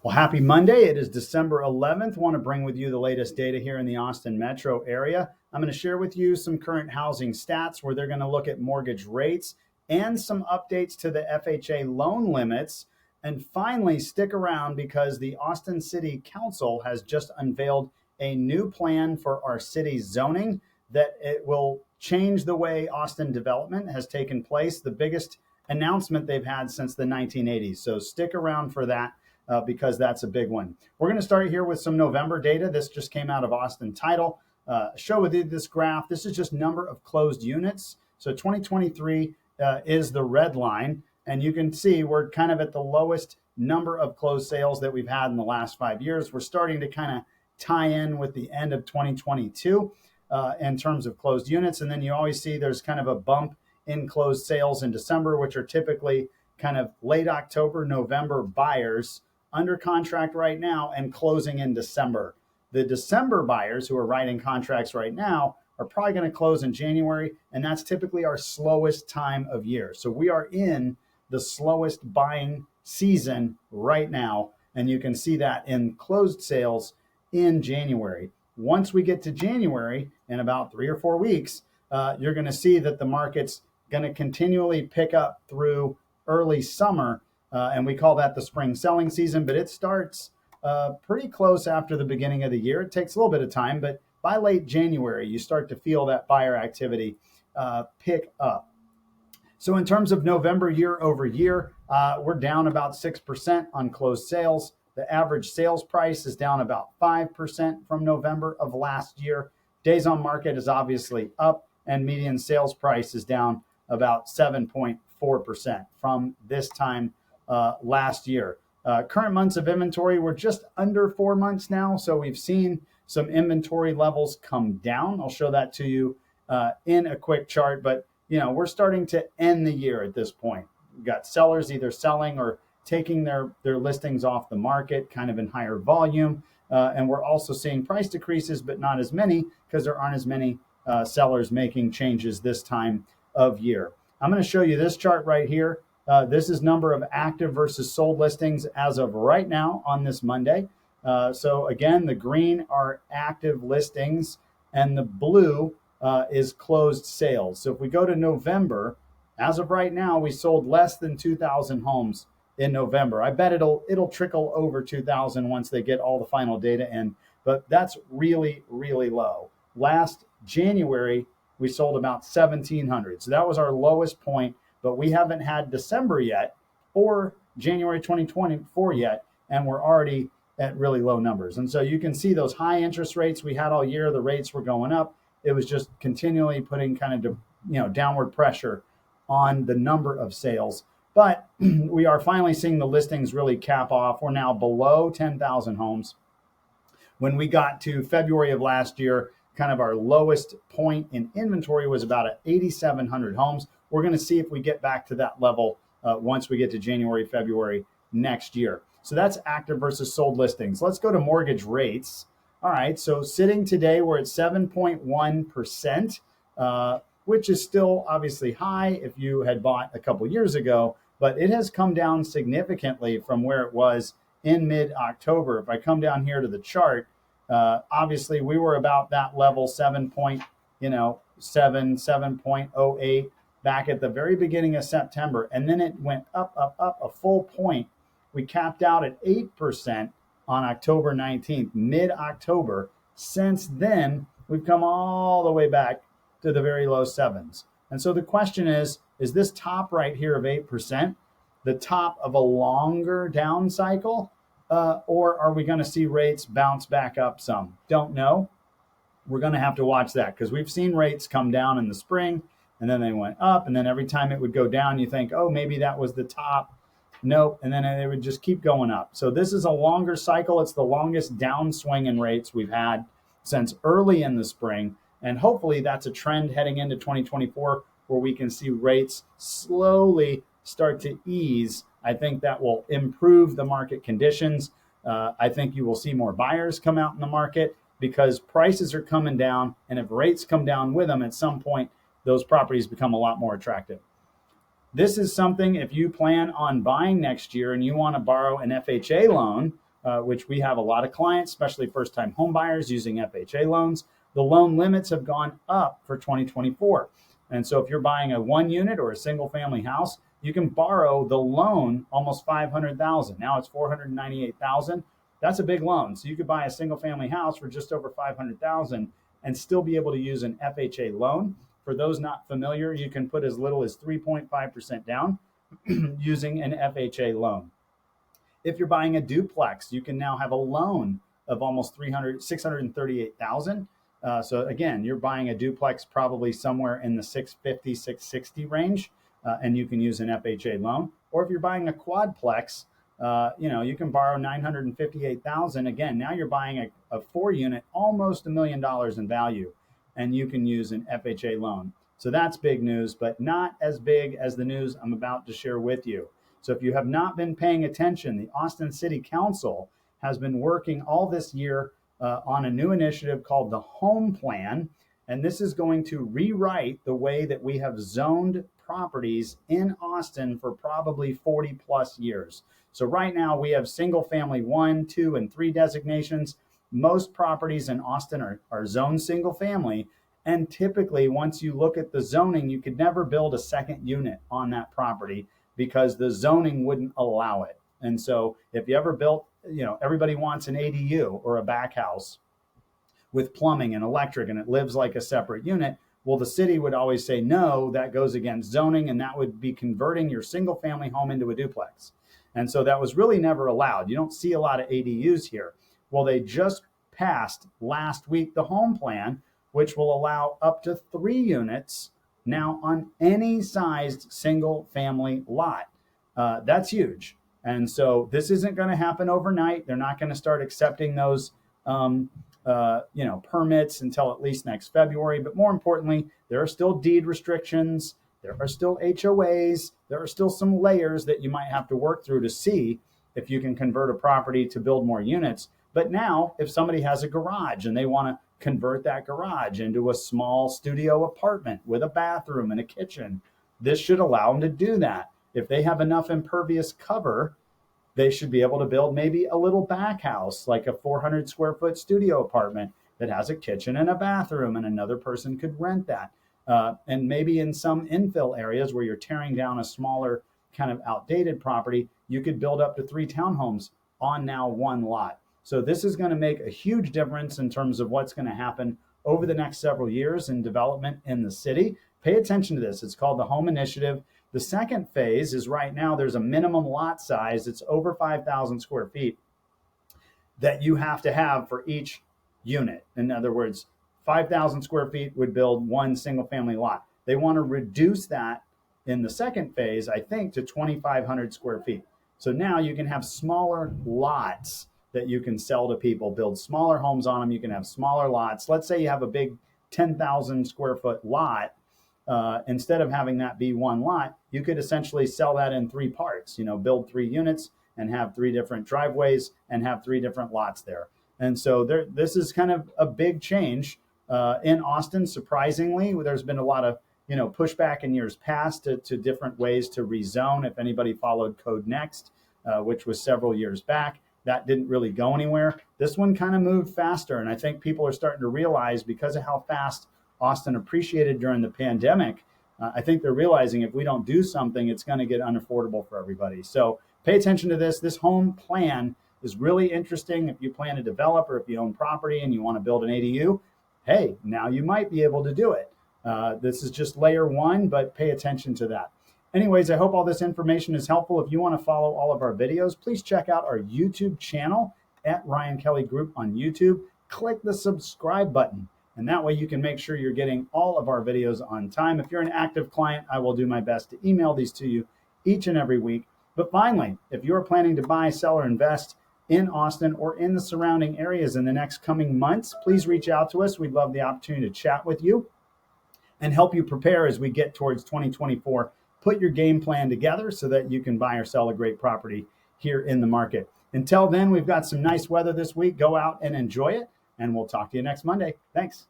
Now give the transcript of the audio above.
Well, happy Monday. It is December 11th. Want to bring with you the latest data here in the Austin metro area. I'm going to share with you some current housing stats where they're going to look at mortgage rates and some updates to the FHA loan limits. And finally, stick around because the Austin City Council has just unveiled a new plan for our city's zoning that it will change the way Austin development has taken place, the biggest announcement they've had since the 1980s. So stick around for that. Because that's a big one. We're going to start here with some November data. This just came out of Austin Title. Show with you this graph. This is just number of closed units. So 2023 is the red line. And you can see we're kind of at the lowest number of closed sales that we've had in the last 5 years. We're starting to kind of tie in with the end of 2022 in terms of closed units. And then you always see there's kind of a bump in closed sales in December, which are typically kind of late October, November buyers under contract right now and closing in December. The December buyers who are writing contracts right now are probably going to close in January, and that's typically our slowest time of year. So we are in the slowest buying season right now, and you can see that in closed sales in January. Once we get to January, in about 3 or 4 weeks, you're going to see that the market's going to continually pick up through early summer. And we call that the spring selling season, but it starts pretty close after the beginning of the year. It takes a little bit of time, but by late January, you start to feel that buyer activity pick up. So in terms of November year over year, we're down about 6% on closed sales. The average sales price is down about 5% from November of last year. Days on market is obviously up, and median sales price is down about 7.4% from this time last year. Current months of inventory, we're just under 4 months now. So we've seen some inventory levels come down. I'll show that to you in a quick chart, but we're starting to end the year at this point. We've got sellers either selling or taking their listings off the market kind of in higher volume. And we're also seeing price decreases, but not as many because there aren't as many sellers making changes this time of year. I'm going to show you this chart right here. This is number of active versus sold listings as of right now on this Monday. So again, the green are active listings and the blue is closed sales. So if we go to November, as of right now, we sold less than 2,000 homes in November. I bet it'll trickle over 2,000 once they get all the final data in, but that's really, really low. Last January, we sold about 1,700. So that was our lowest point. But we haven't had December yet or January 2024 yet, and we're already at really low numbers. And so you can see those high interest rates we had all year, the rates were going up. It was just continually putting kind of downward pressure on the number of sales. But we are finally seeing the listings really cap off. We're now below 10,000 homes. When we got to February of last year, kind of our lowest point in inventory was about 8,700 homes. We're going to see if we get back to that level once we get to January, February next year. So that's active versus sold listings. Let's go to mortgage rates. All right, so sitting today, we're at 7.1%, which is still obviously high if you had bought a couple years ago, but it has come down significantly from where it was in mid-October. If I come down here to the chart, obviously we were about that level, 7.08 back at the very beginning of September. And then it went up a full point. We capped out at 8% on October 19th, mid-October. Since then, we've come all the way back to the very low sevens. And so the question is this top right here of 8% the top of a longer down cycle? Or are we going to see rates bounce back up some? Don't know. We're going to have to watch that because we've seen rates come down in the spring and then they went up, and then every time it would go down, you think, oh, maybe that was the top. Nope. And then they would just keep going up. So this is a longer cycle. It's the longest downswing in rates we've had since early in the spring. And hopefully that's a trend heading into 2024 where we can see rates slowly start to ease. I think that will improve the market conditions. I think you will see more buyers come out in the market because prices are coming down. And if rates come down with them, at some point, those properties become a lot more attractive. This is something, if you plan on buying next year and you want to borrow an FHA loan, which we have a lot of clients, especially first-time home buyers using FHA loans. The loan limits have gone up for 2024. And so if you're buying a one unit or a single family house, you can borrow the loan almost 500,000. Now it's 498,000. That's a big loan. So you could buy a single family house for just over 500,000 and still be able to use an FHA loan. For those not familiar, you can put as little as 3.5% down using an FHA loan. If you're buying a duplex, you can now have a loan of almost 638,000. So again, you're buying a duplex probably somewhere in the 650, 660 range, and you can use an FHA loan. Or if you're buying a quadplex, you can borrow 958,000. Again, now you're buying a 4-unit, almost $1 million in value, and you can use an FHA loan. So that's big news, but not as big as the news I'm about to share with you. So if you have not been paying attention, the Austin City Council has been working all this year on a new initiative called the Home Plan. And this is going to rewrite the way that we have zoned properties in Austin for probably 40 plus years. So right now we have single family 1, 2, and 3 designations. Most properties in Austin are zoned single family. And typically, once you look at the zoning, you could never build a second unit on that property because the zoning wouldn't allow it. And so if you ever built, everybody wants an ADU or a back house with plumbing and electric, and it lives like a separate unit. Well, the city would always say, no, that goes against zoning, and that would be converting your single family home into a duplex. And so that was really never allowed. You don't see a lot of ADUs here. Well, they just passed last week the Home Plan, which will allow up to 3 units now on any sized single family lot. That's huge. And so this isn't going to happen overnight. They're not going to start accepting those permits until at least next February. But more importantly, there are still deed restrictions. There are still HOAs. There are still some layers that you might have to work through to see if you can convert a property to build more units. But now, if somebody has a garage and they want to convert that garage into a small studio apartment with a bathroom and a kitchen, this should allow them to do that. If they have enough impervious cover, they should be able to build maybe a little back house, like a 400 square foot studio apartment that has a kitchen and a bathroom, and another person could rent that. And maybe in some infill areas where you're tearing down a smaller kind of outdated property, you could build up to 3 townhomes on now 1 lot. So this is going to make a huge difference in terms of what's going to happen over the next several years in development in the city. Pay attention to this. It's called the Home Initiative. The second phase is right now there's a minimum lot size. It's over 5,000 square feet that you have to have for each unit. In other words, 5,000 square feet would build 1 single family lot. They want to reduce that in the second phase, I think, to 2,500 square feet. So now you can have smaller lots that you can sell to people, build smaller homes on them. You can have smaller lots. Let's say you have a big 10,000 square foot lot. Instead of having that be 1 lot, you could essentially sell that in 3 parts, build 3 units and have 3 different driveways and have 3 different lots there. And so this is kind of a big change in Austin. Surprisingly, there's been a lot of pushback in years past to different ways to rezone. If anybody followed Code Next, which was several years back, that didn't really go anywhere. This one kind of moved faster. And I think people are starting to realize, because of how fast Austin appreciated during the pandemic, I think they're realizing if we don't do something, it's going to get unaffordable for everybody. So pay attention to this. This Home Plan is really interesting. If you plan to develop or if you own property and you want to build an ADU, hey, now you might be able to do it. This is just layer 1, but pay attention to that. Anyways, I hope all this information is helpful. If you want to follow all of our videos, please check out our YouTube channel at Ryan Kelly Group on YouTube. Click the subscribe button, and that way you can make sure you're getting all of our videos on time. If you're an active client, I will do my best to email these to you each and every week. But finally, if you're planning to buy, sell, or invest in Austin or in the surrounding areas in the next coming months, please reach out to us. We'd love the opportunity to chat with you and help you prepare as we get towards 2024. Put your game plan together so that you can buy or sell a great property here in the market. Until then, we've got some nice weather this week. Go out and enjoy it, and we'll talk to you next Monday. Thanks.